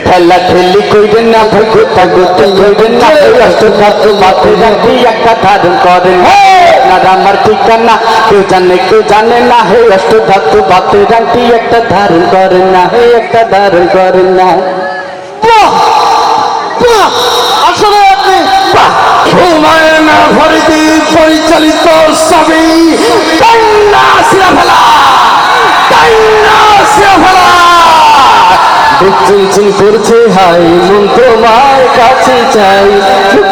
ঠেলা ঠেলি কইবেন না ভাই, গোতা গোতি কইবেন না, অষ্টধাতু মাথায় রাখি একটা ধারণ করেন না, আমার ঠিকানা কেউ জানে না, হে অষ্টধাতু মাথায় রাখি একটা ধারণ করেন না, হে একটা ধারণ করেন না। আসলে আপনি হুমায়ুন ফরিদি পরিচালিত ছবি কান্না সিরাফেলা, কান্না সিরাফেলা চিনচিন করছে হাই মন তোমার কাছে চাই,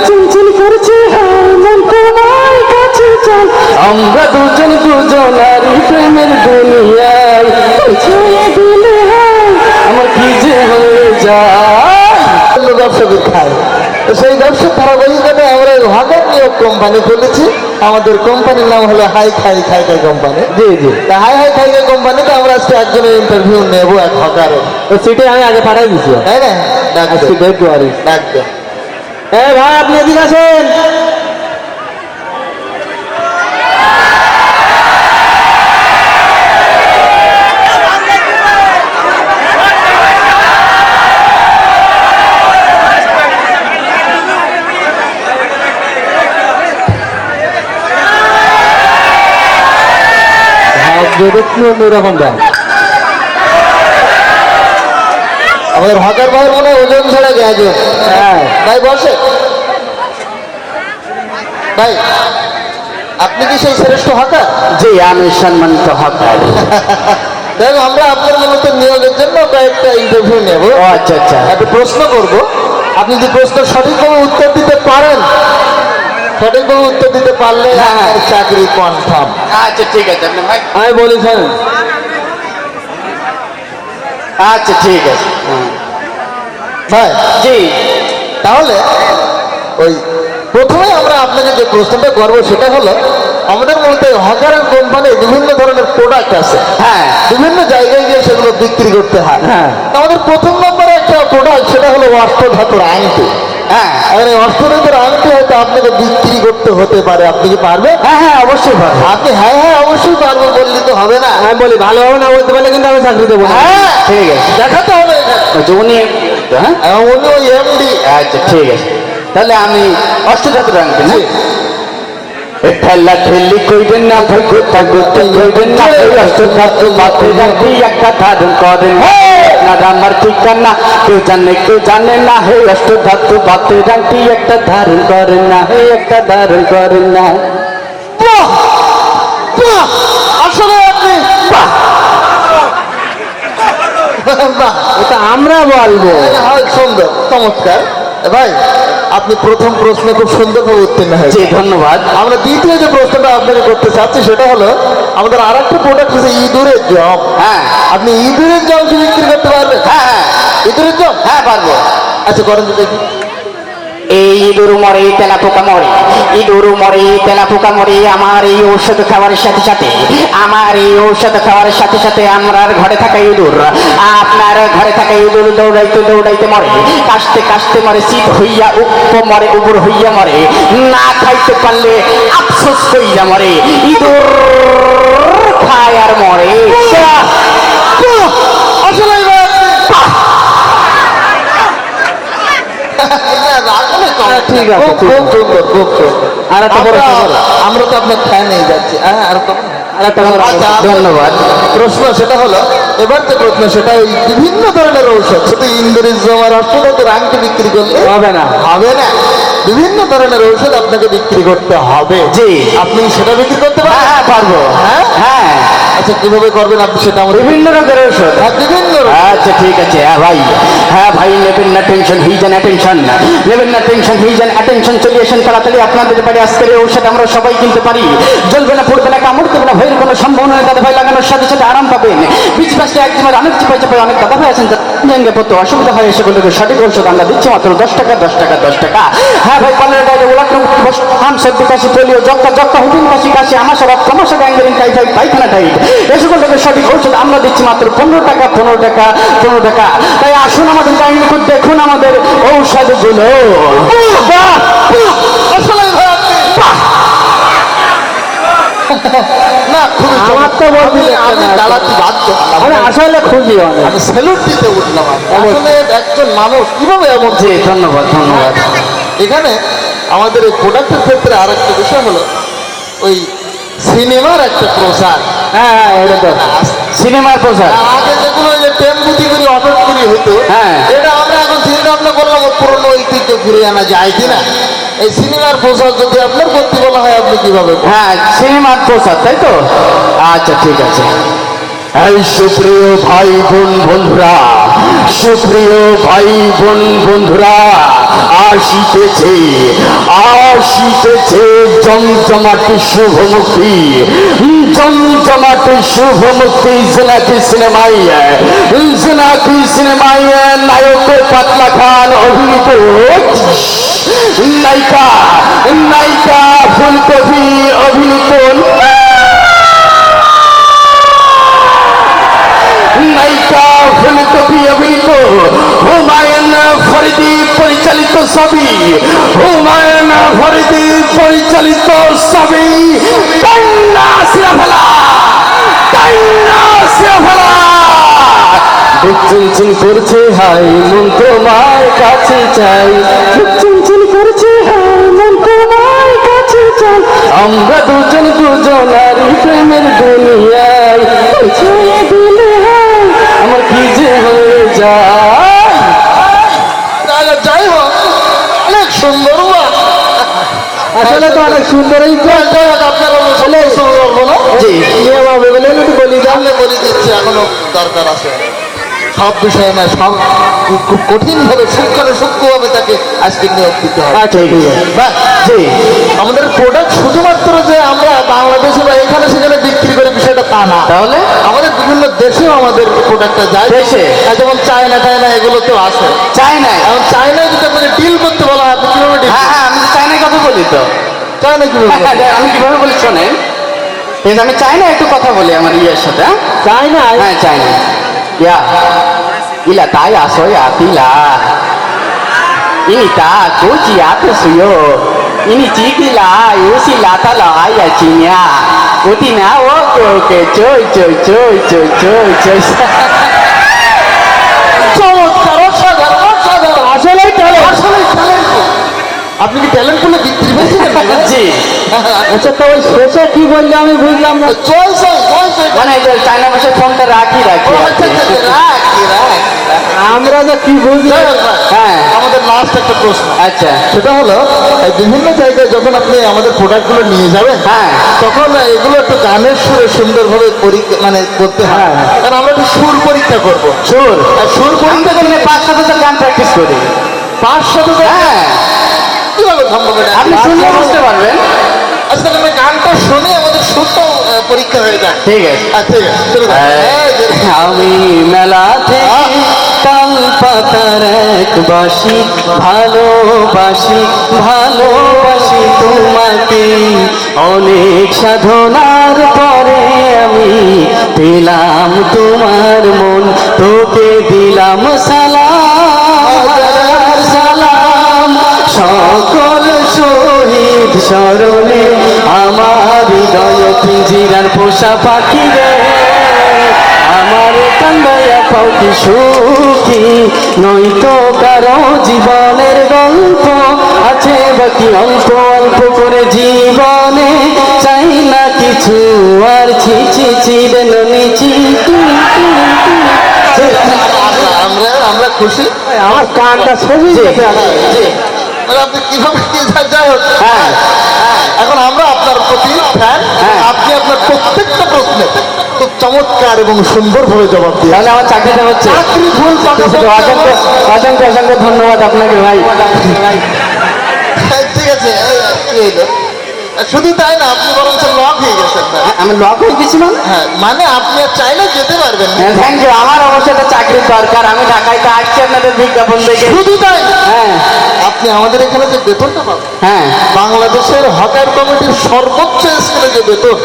চিনচিন করছে হাই মন তোমার কাছে চাই, আমরা দুজন দুজনারই প্রেমের দুনিয়ায় ছুঁয়ে দিলে আমার কি যে হয়ে যায়। ব্যবসা খায়, সেই ব্যবসা ধারাবাহিকভাবে আমরা হাজার নিয়োগ কোম্পানি খুলেছি। আমাদের কোম্পানির নাম হলো হাই খাই খাই খাই কোম্পানি। জি জি, তা হাই হাই খাই খাই কোম্পানিতে আমরা আজকে একজনের ইন্টারভিউ নেবো, এক হকারের। সিটে আমি আগে পাঠাই দিচ্ছি, তাই না? ডাকবে ডাকবে। ভাই আপনি এদিকে আসেন। আমাদের হকার ভাইয়ের মনে হয় ওজন ছেড়ে গেছে। হ্যাঁ ভাই বসে, ভাই আপনি কি সেই শ্রেষ্ঠ হকার? জি আমি সম্মানিত হকার। দেখো আমরা আপনার মূলত নিয়োগের জন্য কয়েকটা ইন্টারভিউ নেব। ও আচ্ছা আচ্ছা, একটা প্রশ্ন করব, আপনি যদি প্রশ্ন সঠিকভাবে উত্তর দিতে পারেন, সঠিকভাবে উত্তর দিতে পারলে আপনার চাকরি কনফার্ম। আচ্ছা ঠিক আছে আপনি ভাই, আমি বলি স্যার। আচ্ছা ঠিক আছে ভাই জি। তাহলে ওই প্রথমে আমরা আপনাকে যে প্রশ্নটা করবো সেটা হলো, আমাদের মধ্যে হকারের কোম্পানি বিভিন্ন ধরনের প্রোডাক্ট আছে, হ্যাঁ বিভিন্ন জায়গায় গিয়ে সেগুলো বিক্রি করতে হয়। হ্যাঁ। আমাদের প্রথম নম্বরে একটা প্রোডাক্ট সেটা হলো অষ্টধাতুর আংটি। হ্যাঁ আর এই অষ্টধাতুর আংটি হয়তো আপনাকে বিক্রি করতে হতে পারে, আপনি কি পারবেন? হ্যাঁ হ্যাঁ অবশ্যই পারবো। আপনি হ্যাঁ হ্যাঁ অবশ্যই পারবো বললে তো হবে না। আমি বলি ভালোভাবে না বলতে পারলে কিন্তু আমি চাকরি দেবো। হ্যাঁ ঠিক আছে, দেখাতে হবে এখানে। উনি হ্যাঁ উনি ওই এমডি। আচ্ছা ঠিক আছে, তাহলে আমি অষ্টধাতুর আংটি না, ঠেলা ঠেলি কইবেন না ভাই, গোতা গোতি কইবেন না, অষ্টধাতু মাথায় রাখি একটা ধারণ করেন না, আমার ঠিকানা কেউ জানে না, হে অষ্টধাতু মাথায় রাখি একটা ধারণ করেন না, হে একটা ধারণ করেন না। আসলে আপনি এটা আমরা বলবো। হয় সুন্দর, চমৎকার। ভাই আপনি প্রথম প্রশ্নে খুব সুন্দরভাবে উত্তীর্ণ জি হয়েছে, ধন্যবাদ। আমরা দ্বিতীয় যে প্রশ্নটা আপনাকে করতে চাচ্ছি সেটা হলো, আমাদের আর একটা প্রোডাক্ট হচ্ছে ইঁদুরের জম। হ্যাঁ আপনি ইঁদুরের জম কি বিক্রি করতে পারবেন? হ্যাঁ হ্যাঁ ইঁদুরের জম, হ্যাঁ পারবো। আচ্ছা করেন তো দেখি। এই ইঁদুর মরে তেলা পোকা মরে, ইঁদুর মরে তেলা পোকা মরে, আমার এই ঔষধ খাওয়ার সাথে সাথে, আমার এই ঔষধ খাওয়ার সাথে সাথে আমার ঘরে থাকা ইঁদুর আপনার ঘরে থাকা ইঁদুর দৌড়াইতে দৌড়াইতে মরে, কাশতে কাশতে মরে, শীত হইয়া মরে, উপর হইয়া মরে, না খাইতে পারলে আফসোস কইরা মরে, ইঁদুর খায় আর মরে। আসলে ঠিক আছে, খুব সুন্দর, খুব সুন্দর। আর একটা বড় আমরা তো আপনার ফ্যান হয়ে যাচ্ছি। হ্যাঁ আর আচ্ছা, ধন্যবাদ। প্রশ্ন সেটা হলো, এবার যে প্রশ্ন সেটা ওই বিভিন্ন ধরনের ঔষধ, শুধু ইন্দুরের জম আর অষ্টধাতুর আংটি বিক্রি করলে হবে না, হবে না, বিভিন্ন ধরনের ঔষধ আপনাকে বিক্রি করতে হবে। জি আপনি সেটা বিক্রি করতে পারবেন? হ্যাঁ পারবো। হ্যাঁ হ্যাঁ আচ্ছা কিভাবে করবেন আপনি সেটা আমাদের? বিভিন্ন রকমের ঔষধ। হ্যাঁ বিভিন্ন আচ্ছা ঠিক আছে। হ্যাঁ ভাই নেবেন না টেনশন, হিজেন অ্যাটেনশন, নেবেন না টেনশন, হিজেন অ্যাটেনশন, চলে আসেন তাড়াতাড়ি আপনাদের বাড়ি। আজকের এই ঔষধ আমরা সবাই কিনতে পারি, জ্বলবে না, পড়বে না, কামড় দেবে না, ভয়ের কোনো সম্ভাবনা নেই। দাদা ভাই লাগানোর সাথে সাথে আরাম পাবেন। বীজ বাসটা একদিনের অনেক চিপাই চাপাই অনেক দাদা ভাই আছেন জানবে পড়তে অসুবিধা হয়, সেগুলোকে সঠিক ঔষধ আমরা দিচ্ছি মাত্র 10 টাকা 10 টাকা 10 টাকা। হ্যাঁ ভাই কলের গায়ে ওলাক্রম হাম সর্দি কাশি পোলিও যক্কা যক্কা হুটিন কাশি কাশি আমাশা রক্ত তামাশা গ্যাংগ্রিন টাইফয়েড পায়খানা টাইট, এই সকলটাকে সঠিক ঔষধ আমরা দিচ্ছি মাত্র 15 টাকা 15 টাকা 15 টাকা। তাই আসুন আমাদের গাইনি করে দেখুন আমাদের ঔষধগুলো। আসলে ভাই আপনি না খুবই আমার তো বলছি যে আমি দাঁড়াতে বাধ্য হলাম। মানে আসলে খুশি অনেক। আমি স্যালুট দিতে উঠলাম। আসলে একজন মানুষ কিভাবে এমন জি ধন্যবাদ ধন্যবাদ। এখানে আমাদের এই প্রোডাক্টের ক্ষেত্রে আর একটা বিষয় হলো ওই সিনেমার একটা প্রচার। হ্যাঁ এটা তো সিনেমার প্রচার। আগে যেগুলো ওই যে টেম্পুটি করে অটো করে হতো, হ্যাঁ। এটা আমরা এখন চিন্তা ভাবনা করলাম ওর পুরোনো ঐতিহ্য ফিরে আনা যায় কিনা। এই সিনেমার প্রচার যদি আপনার করতে বলা হয় আপনি কিভাবে করবেন? হ্যাঁ সিনেমার প্রচার তাই তো, আচ্ছা ঠিক আছে। এই সুপ্রিয় ভাই বোন বন্ধুরা, সুপ্রিয় ভাই বোন বন্ধুরা, আসিতেছে আসিতেছে জমজমাট শুভমুক্তি, জমজমাট শুভমুক্তি জোনাকি সিনেমায়, জোনাকি সিনেমায় নায়ক পাতলা খান অভিনীত, নায়িকা নায়িকা ফুলকপি অভিনীত, নায়িকা ফুলকপি অভিনীত, হুমায়ুন ফরিদি পরিচালিত ছবি, হুমায়ুন ফরিদি পরিচালিত ছবি কান্না সিরাফেলা, কান্না সিরাফেলা। বুক চিনচিন করছে হাই মন তোমার কাছে চাই, বুক চিনচিন করছে হাই মন তোমার কাছে চাই, আমরা দুজন দুজনারই প্রেমের দুনিয়ায় ছুঁয়ে দিলে হাই আমার কি যে হয়ে যায়। তাহলে যাই হোক অনেক সুন্দর আসলে তো অনেক সুন্দরই তো। যাই হোক আপনার বলবো না জি নিয়ম হবে বলে একটু বলি দাম। আমি বলে দিচ্ছি এখনো দরকার আছে। সব বিষয় না, সব খুব কঠিনভাবে সূক্ষ্মভাবে তাকে আজকে নিয়োগ দিতে হবে। আচ্ছা ঠিক আছে। বাহ, জি আমাদের প্রোডাক্ট শুধুমাত্র যে আমরা বাংলাদেশে বা এখানে সেখানে বিক্রি করে বিষয়টা তা না, তাহলে আমাদের বিভিন্ন দেশেও আমাদের প্রোডাক্টটা যায়। দেশে? যেমন চায়না টায়না এগুলোতেও আসে। চাই নাই। এখন চায়নায় যদি আপনাকে ডিল করতে বলা হয় আপনি কিভাবে ডিল? হ্যাঁ হ্যাঁ আমি তো চাই নাই কথা বলি তো। চায়না কিভাবে করবেন? আমি কিভাবে বলি শোনেন, ঠিক আছে, আমি চাই না একটু কথা বলি আমার ইয়ের সাথে। হ্যাঁ? তাই না? হ্যাঁ চাই না ইয়া ইলা তাই আসো Attila ini tak kunci aku suyo ini cikila usi lata la ya cinya utina oke coy coy coy coy coy coy চমৎকার, অসাধারণ, অসাধারণ। আসলেই তাহলে আসলে talent full। আপনি কি ট্যালেন্ট ফুলে বিক্রি হয়েছিলেন? জি আচ্ছা তো ওই শেষে কি বললে আমি বুঝলাম না। চয়েস মানে এই যে চায়না ভাষায় ফোনটা রাখি রাখি আর কি। আমরা যে কি বুঝলাম। হ্যাঁ আমাদের লাস্ট একটা প্রশ্ন, আচ্ছা সেটা হলো এই বিভিন্ন জায়গায় যখন আপনি আমাদের প্রোডাক্টগুলো নিয়ে যাবেন, হ্যাঁ তখন এগুলো একটু গানের সুরে সুন্দরভাবে পরীক্ষা মানে করতে হয়। কারণ আমরা একটু সুর পরীক্ষা করবো। সুর আর সুর আমি পরীক্ষা তো করলে 5-7 গান প্র্যাকটিস করি। 500 হ্যাঁ কিভাবে সম্ভব এটা? আপনি শুনলে বুঝতে পারবেন। আজকাল আমরা গানটা শুনে আমাদের সুরটাও পরীক্ষা হয়ে যায়। ঠিক আছে ঠিক আছে, চলে যান। এই যে, আমি মেলা থেকে তাল পাতার এক বাসি ভালোবাসি ভালোবাসি তোমাকে, অনেক সাধনার পরে আমি পেলাম তোমার মন, তোকে দিলাম সালাম সালাম, সকল শহীদ স্মরণে আমার হৃদয় পিঞ্জিরার পোষা পাখি রে, আমার কান্দায়া পাখি সুখী নয়তো কারো জীবনের গল্প আছে বাকি অল্প অল্প করে জীবনে, চাই না কিছু আর ছি ছি ছি রে নিচি। আমরা খুশি। আমার কানটা ছবি গেছে আমার। মানে আপনি কিভাবে কি যাই হোক, হ্যাঁ এখন আমরা আপনার প্রতি ফ্যান। হ্যাঁ। আপনি আপনার প্রত্যেকটা প্রশ্নে খুব চমৎকার এবং সুন্দরভাবে জবাব দিয়ে তাহলে আমার চাকরিটা হচ্ছে। চাকরি ফুল অসংখ্য অসংখ্য অসংখ্য ধন্যবাদ আপনাকে ভাই। ঠিক আছে। কি হইলো? শুধু তাই না, আপনি বরং লক হয়ে গেছেন না। আমি লক হয়ে গেছিলাম। হ্যাঁ, মানে আপনি আর চাইলে যেতে পারবেন না। থ্যাংক ইউ, আমার অবশ্যই একটা চাকরির দরকার, আমি ঢাকায় তো আসছি আপনাদের বিজ্ঞাপন দেখে। শুধু তাই না, হ্যাঁ আপনি আমাদের এখানে যে বেতনটা পাবেন, হ্যাঁ বাংলাদেশের হকার কমিটির সর্বোচ্চ স্কেলে যে বেতন,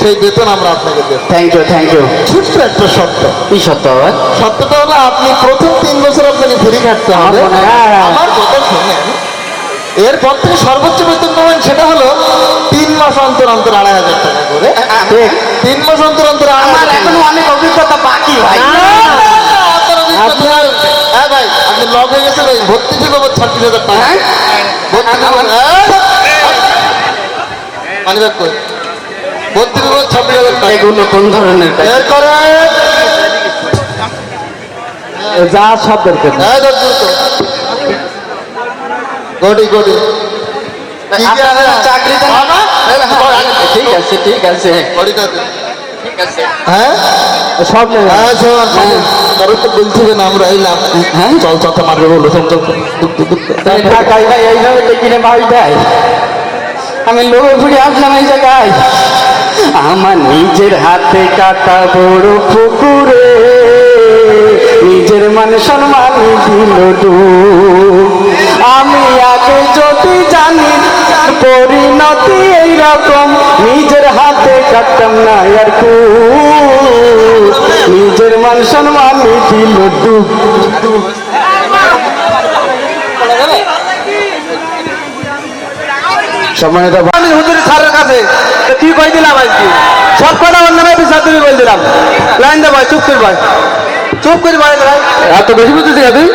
সেই বেতন আমরা আপনাকে দেব। Thank you thank you. ছোট্ট একটা শর্ত। কি সত্য আবার? সত্যটা হলো আপনি প্রথম 3 বছর আপনাকে ফ্রি খাটতে হবে। আমার মনে হয়- আমার কথা শুনে এরপর থেকে সর্বোচ্চ বেতন পাবেন সেটা হলো 3 মাস অন্তর অন্তর 2,500 টাকা করে। ঠিক। 3 মাস অন্তর অন্তর আমার 2,500 এখনো অনেক অভিজ্ঞতা বাকি ভাই। হ্যাঁ ভাই, আপনি লগ হয়ে গেছেন ওই ভর্তি ফি পাবো 36,000 টাকা। হ্যাঁ? ভর্তি ফি মানে কই ভর্তি ফি 36,000 টাকা। এগুলো কোন ধরনের কাজ? এরপরে যা সব দরকার গডি গডি আপনারা চাকরিতে না? ঠিক আছে ঠিক আছে গডিটা ঠিক আছে। হ্যাঁ সব নেই হ্যাঁ শোন কারো তো বলছি না আমরা এলাম। হ্যাঁ? চল চল মারবে বলো চল চল তাই ঢাকায় ভাই এইভাবে দেখিনে ভাই দেয়। আমি লোক ঘুরে আসলাম এই জায়গায়। আমার নিজের হাতে কাটা বড় পুকুরে নিজের মান সম্মান দিল ডুব। আমি আগে যদি জানি পরিণতি এইরকম নিজের হাতে কাটতাম না আর খুব। নিজের মান সম্মান দিল ডুব। সম্মানিত আমি হুজুরের স্যারের কাছে তো কি কই দিলাম আজকে সব কটা ওর নামে বিচার তুমি বল দিলাম লাইন দে ভাই চুপ কর ভাই চুপ করি ভাই ভাই এত বেশি বুঝতেছি না তুই?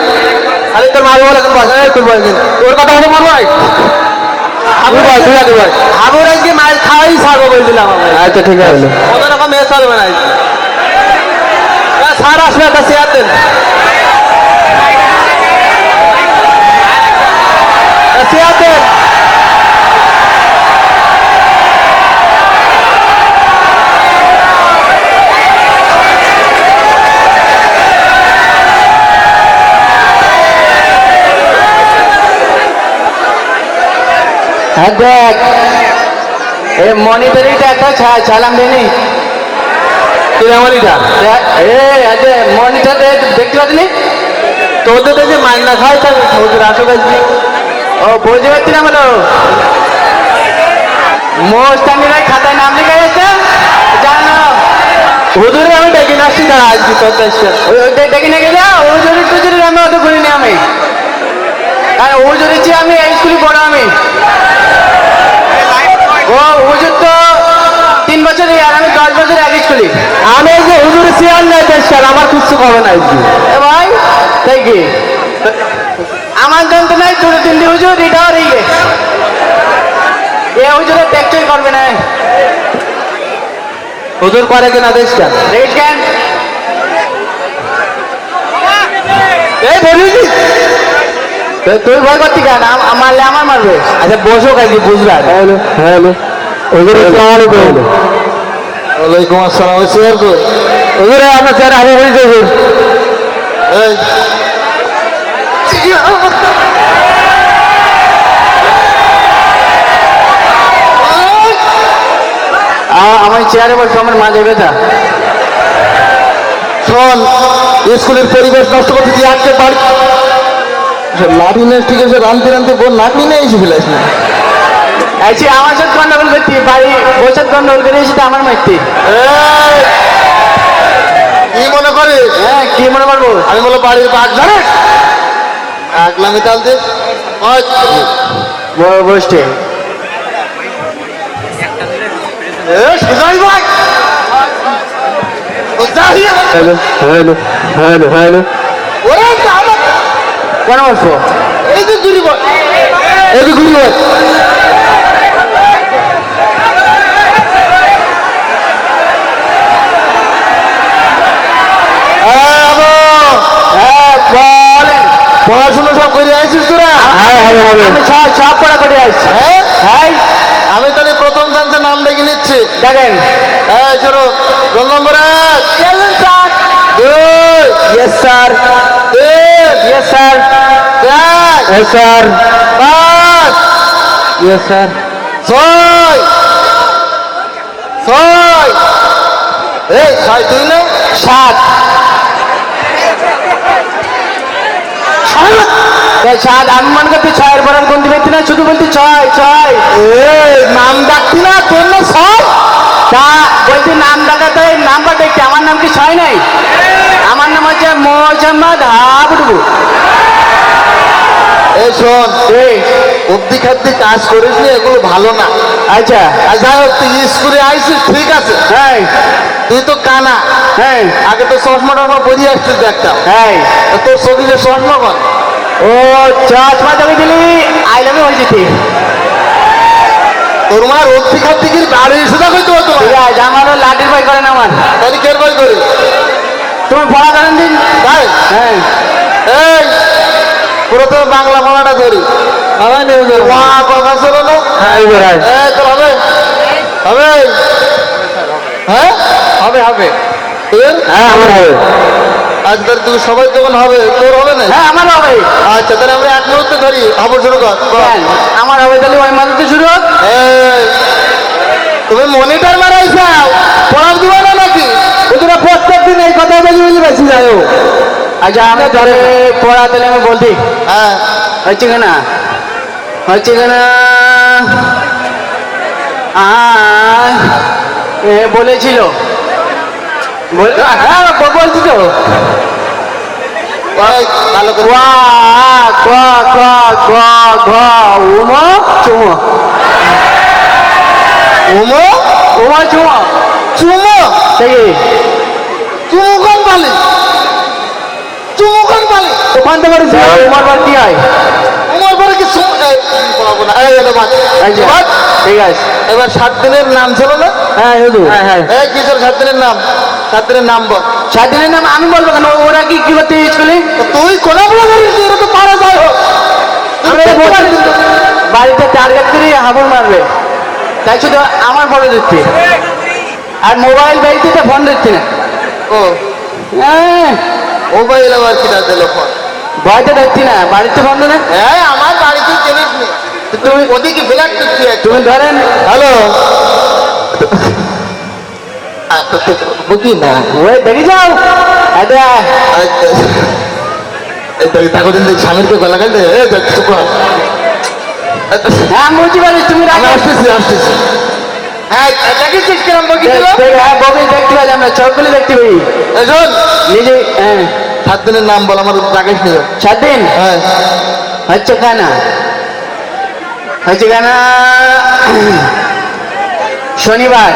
আরে তোর মারবো বলে তোর বাসায় তোর ভাই তোর কথা হলো মার ভাই। আবু ভাই তুই আগে ভাই আবুর আজকে মাল খাওয়াই ছাড়বো বল দিলাম আমি আচ্ছা ঠিক আছে। কোনো রকম এ চলবে না আজকে স্যার আসবে একটা চেয়ার দেন চেয়ার দেন হ্যাঁ দেখ এ মনিটরিটা একটা চালাম দেনি তুই আমারইটা এ আজ মনিটর দেখতে পাচ্ছি তোদের দেখে মাইন না খাই তাই হুজুর আসো আজকে ও বুঝতে পারছি না বলো মোস্তানিরাই খাতায় নাম লিখে গেছে জানো হুজুরে আমি ডেকে না আসছি তারা আজকে তোর দেশে ওইটা দেখে নিয়ে গেলে ওজুরি টুজুরি আমি অত করিনি আমি কারণ ওজুরি চেয়ে আমি এই স্কুলে পড়ো আমি ও হুজুর তো 3 বছরই আর আমি 10 বছর এক স্কুলে আমি এই যে হুজুরে চেয়ার নাই দেশে আমার কিছু হবে না আজকে এ ভাই তাই কি আমার জানতে নাই দুটো তিনটে হুজুর রিটায়ার হয়ে গেছে এ হুজুরের ট্যাক্সই করবে না হুজুর করে কিনা দেশটা রেট কেন এই বলিস তুই ভয় করতি কেন মারলে আমার মারবে আচ্ছা বসো কাজে বুঝলা হ্যালো হ্যালো হুজুর আসসালামু আলাইকুম ওয়ালাইকুম আসসালাম ওই চেয়ার কই হুজুর আপনার চেয়ার আগে বলে দেবো এই আমার চেয়ারে বসে আমার মাঝে ব্যথা শোন স্কুলের পরিবেশ নষ্ট করতে তুই আজকে বাড়ি লাঠি নিয়ে ঠিক আছে রানতে রানতে বোন নাকনি নিয়ে এসে ফেলাস না আইছি আমার সাথে গন্ডগোল করতি বাড়ি বসে গন্ডগোল করে এসে আমার মারতি কি মনে করে হ্যাঁ কি মনে করবো আমি বলো বাড়ির বাঘ জানে আগলামি তাল দে বসতে সুজাই ভাই হ্যালো হ্যালো হ্যালো হ্যালো ওরে আমার কেন বসবো এই যে ঘুরি বল এই যে ঘুরি বল হ্যাঁ বলেন পড়াশোনা সব করে আসিস তোরা আমি সব পড়া করে আসছি হ্যাঁ হ্যাঁ আমি তাহলে প্রথম চান্সে নাম ডেকে নিচ্ছি দেখেন হ্যাঁ চলো roll number 1 2 yes sir 3 yes sir 4 S sir 5 yes sir 6 এই 6 তুই না 7 সাত আমি মনে করছি 6 এর পর আর গুনতে পারছি না শুধু বলছি 6 এই নাম ডাকতি না তোর না 6 তা বলছি নাম ডাকাতে নাম্বার দেখছি আমার নাম কি 6 নাই আমার নাম হচ্ছে মোহাম্মদ হাবুডু এই শোন অব্দি খাদ্যি কাজ করিস নি, এগুলো ভালো না। আচ্ছা আর যাই হোক, তুই স্কুলে আইসিস ঠিক আছে, হ্যাঁ তুই তো কানা, হ্যাঁ আগে তো চশমা টশমা পরিয়ে আসছিস দেখতাম, হ্যাঁ তা তোর শরীরে চশমা কর। ও চশমা তুমি দিলি আই লাভ ইউ হয়েছে ঠিক তোর মার অব্দি খাদ্যি কি গাড়ি সুদা কইতে হতো? আছে আমারও লাঠির ভয় করে না আমার তাহলে কের বই করে তুমি পড়া জানেন দিন তাই? হ্যাঁ এই প্রথমে বাংলা পড়াটা ধরি। মা কথা ছিল না? এই তোর হবে হবে হ্যাঁ হবে হবে তোর? হ্যাঁ আমার হবে আজ তাহলে তুমি সবাই যখন হবে তোর হবে না? হ্যাঁ আমার হবে আচ্ছা তাহলে আমরা এক মুহূর্তে ধরি, খবর শুরু কর। কেন? আমার হবে তাহলে ওই মাঝে শুরু হোক এই, তুমি মনিটর মারাইছাও, পড়ার দিবা না নাকি? ওরা প্রত্যেক দিন এই কথা বলি বলি বেশি যায় ও। আচ্ছা আমি ধরে পড়া তাহলে আমি বলছি হ্যাঁ হচ্ছে কেনা হচ্ছে কেনা বলেছিল হ্যাঁ বলছি তো ওই, ভালো করে ওয়া ক ক গ ঘ উম চুম উমো উম চুম চুমো সেই চুমো কোন পালি? চুমো কোন পালি? ওখান থেকে উমার বার কি হয় উমর পরে কি চুমো? এই, পড়াবো না। এই, এটা বাদ। আচ্ছা বাদ। ঠিক আছে এবার 7 দিনের নাম ছিল না? হ্যাঁ হুজুর হ্যাঁ হ্যাঁ এই কিশোর 7 দিনের নাম, 7 দিনের নাম বল। স্বাধীনের নাম আমি বলবো কেন ওরা কি কি করতে স্কুলে তো তুই কোলাগুলো করিস, এরা তো পারা যায় হোক। বাড়িতে টার্গেট করে হাবুর মারবে তাই শুধু আমার ফটো দিচ্ছি আর মোবাইল বাড়িতে তো ফোন দিচ্ছি না ও হ্যাঁ মোবাইল আবার কিনা দিল ফোন? ভয়তে দেখছি না বাড়িতে ফোন না হ্যাঁ আমার বাড়িতে জিনিস নেই, তুমি ওদিকে বিলাক করছি। তুমি ধরেন হ্যালো বুঝি না ওই দেখে যাও এটা তাকদিন স্বামীরকে গলা কাটে। হ্যাঁ আমি বুঝতে পারি তুমি আমি রাখো আসতেছি আসতেছি। হ্যাঁ দেখেছিস কিরম বকিছিল? হ্যাঁ ববি দেখতে পাই আমরা চোখগুলি দেখতে পাই এই শোন, নিজে হ্যাঁ 7 দিনের নাম বল, আমার রাকেশ নিয়ে। 7 দিন হ্যাঁ হচ্ছে খানা হচ্ছে খানা শনিবার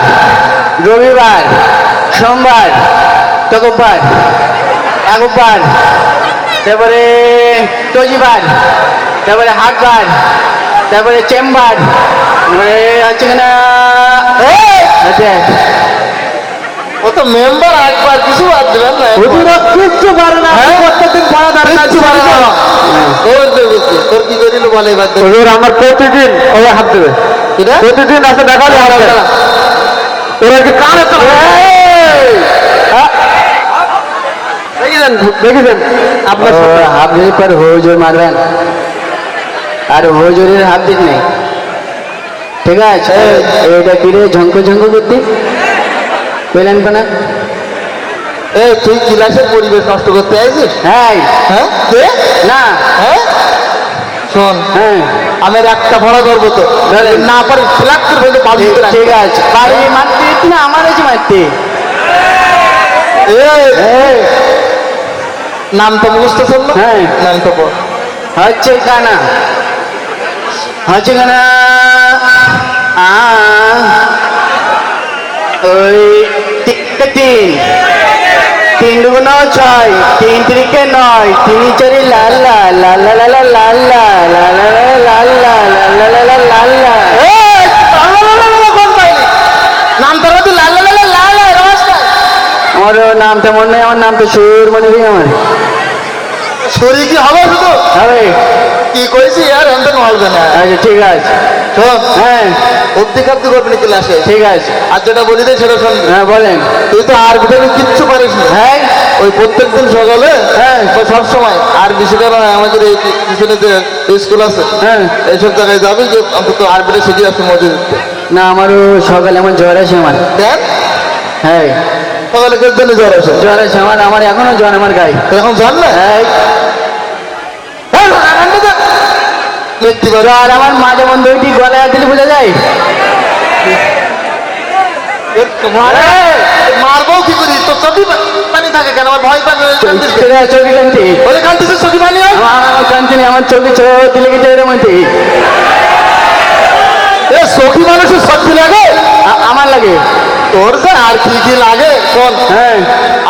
রবিবার সোমবার তকবার একবার তারপরে তজিবার তারপরে হাটবার তারপরে চেম্বার তারপরে হচ্ছে কিনা আচ্ছা ও তো মেম্বার একবার কিছু বাদ দেবেন না। কিচ্ছু পারে না হ্যাঁ? প্রত্যেকদিন পড়া কিচ্ছু পারে না। তোর কি করিল বলে বাদ দে। আমার প্রতিদিন ওরা হাত দেবে কিরা? প্রতিদিন আসে দেখালে হাত দেবে ওরা কি কানে তো দেখেছেন দেখেছেন আপনার সাথে হাফ দিন পর হুজুর মারবেন আর হুজুরের হাফ দিন নেই ঠিক আছে এটা কিরে ঝঙ্কো ঝঙ্কো করতে পেলেন না এই তুই ক্লাসের পরিবেশ নষ্ট করতে আইছিস? হ্যাঁ হ্যাঁ কে? না হ্যাঁ শোন, হ্যাঁ আমি একটা ভরা করবো তো, না পারি ফ্ল্যাট করে বলতে পারবি ঠিক আছে বাড়ি মারতে দিচ্ছি না আমার এসে মারতে এই, নাম তো মুখস্থ শোন না? হ্যাঁ। নাম তো বল। হচ্ছে কানা হচ্ছে কানা ওই তিন তিন দুগুণ 6 তিন তিরিকে 9 তিন চারি লাল লাল লাল লাল লাল লাল লাল লাল লাল লাল লাল লাল লাল এই, কোন পাইলি? নাম তো তুই লাল লাল লাল লাল লাল নমস্কার। আমার নামটা মনে নেই আমার নাম তো সুর মনে নেই আমার শরীর কি হবে শুধু? হবে কি করেছি আর এমন হবে না। আচ্ছা ঠিক আছে শোন, হ্যাঁ অব্দি খাদ্য করবি না ক্লাসে। ঠিক আছে আর যেটা বলি দে সেটা শুনবি। হ্যাঁ বলেন তুই তো আর ভিটামিন কিচ্ছু পারিস না। হ্যাঁ ওই প্রত্যেকদিন সকালে হ্যাঁ সব সময় আর বেশি করে আমাদের এই পিছনে যে স্কুল আছে হ্যাঁ এইসব জায়গায় যাবি, যে অন্তত আর বেটে শিখে আসবে মজুদ। না আমারও সকালে আমার জ্বর আছে আমার দেখ হ্যাঁ সকালে কেউ জন্য জ্বর আসে, জ্বর আছে আমার আমার এখনো জ্বর আমার গায়ে তো এখন জ্বর না? হ্যাঁ দেখতে পারো জ্বর আমার মাঝে মধ্যে ওইটি গলায় দিলে বোঝা যায় মারবো কি করি? তো চোখে পানি থাকে কেন? আমার ভয় পানি চোখে কান্তি ওই কান্তিছে চোখে পানি হয়? আমার কান্তি নেই আমার চোখে চোখ দিলে কি এরকম সখী মানুষের শক্তি লাগে আমার লাগে। তোর তো আর কি কি লাগে শোন, হ্যাঁ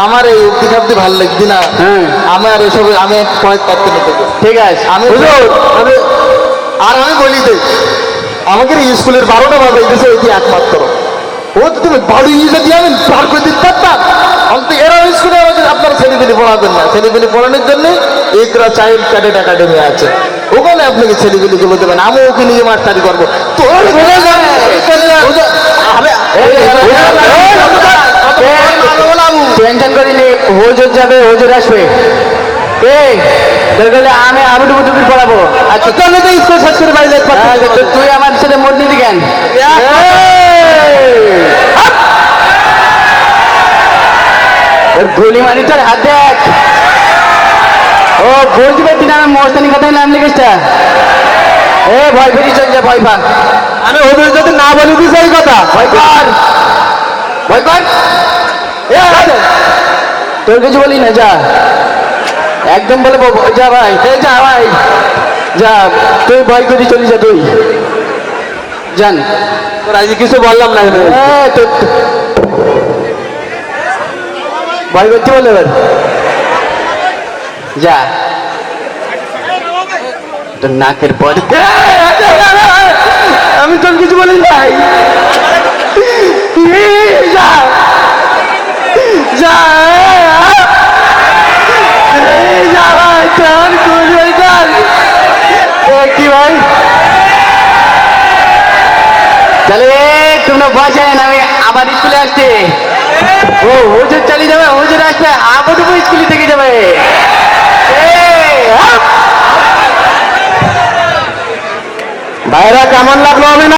আমার এই উক্তি খাপ্তি ভালো লাগছে না। হ্যাঁ আমার এসব আমি পয়েন্ট পাচ্ছি না তোকে। ঠিক আছে। আমি আমি বলি দেই, আমাকে এই স্কুলের 12টা বাজে গেছে এটি একমাত্র ও তো তুমি বাড়ি যদি আমি পার করে দিতে পারতাম। অন্ত এরা স্কুলে আমাকে আপনারা ছেলেপিলি পড়াবেন না, ছেলেপিলি পড়ানোর জন্য একরা চাইল্ড ক্যাডেট একাডেমি আছে, ওখানে আপনাকে ছেলেপিলিকে বলতে পারেন, আমি ওকে নিয়ে মাস্টারি করবো। তোর টেনশন করিনি, হুজুর যাবে, হুজুর আসবে। আমি টুকুর পড়াবো। আচ্ছা স্কুল শেষ করে বাড়ি যেতে পারছি না। তুই আমার সাথে মোট নিতি কেন? গুলি মারি তোর হাত দেখ। ও বলতে পারছি না, আমি মস্তানি কথায় নাম লিখেছটা। ভয় ফেরি চল যা, ভয় পা। আমি ওদের যদি না বলি দিস এই কথা, ভয় কর, ভয় কর। তোর কিছু বলি না, যা একদম বলে যা ভাই, যা ভাই যা, তুই ভয় করি চলি যা, তুই জান। তোর আজকে কিছু বললাম না। ভয় করতে বলে এবার যা, তোর নাকের পর। আমি তোর কিছু বলি নাই, যা যা যা ভাই, তোর কি ভাই চলে তোমরা বসেন, আমি আবার স্কুলে আসছি। ও হুজুর চালিয়ে যাবে, হুজুর আসবে আবার স্কুলে থেকে যাবে। ভাইরা কেমন লাগলো আমি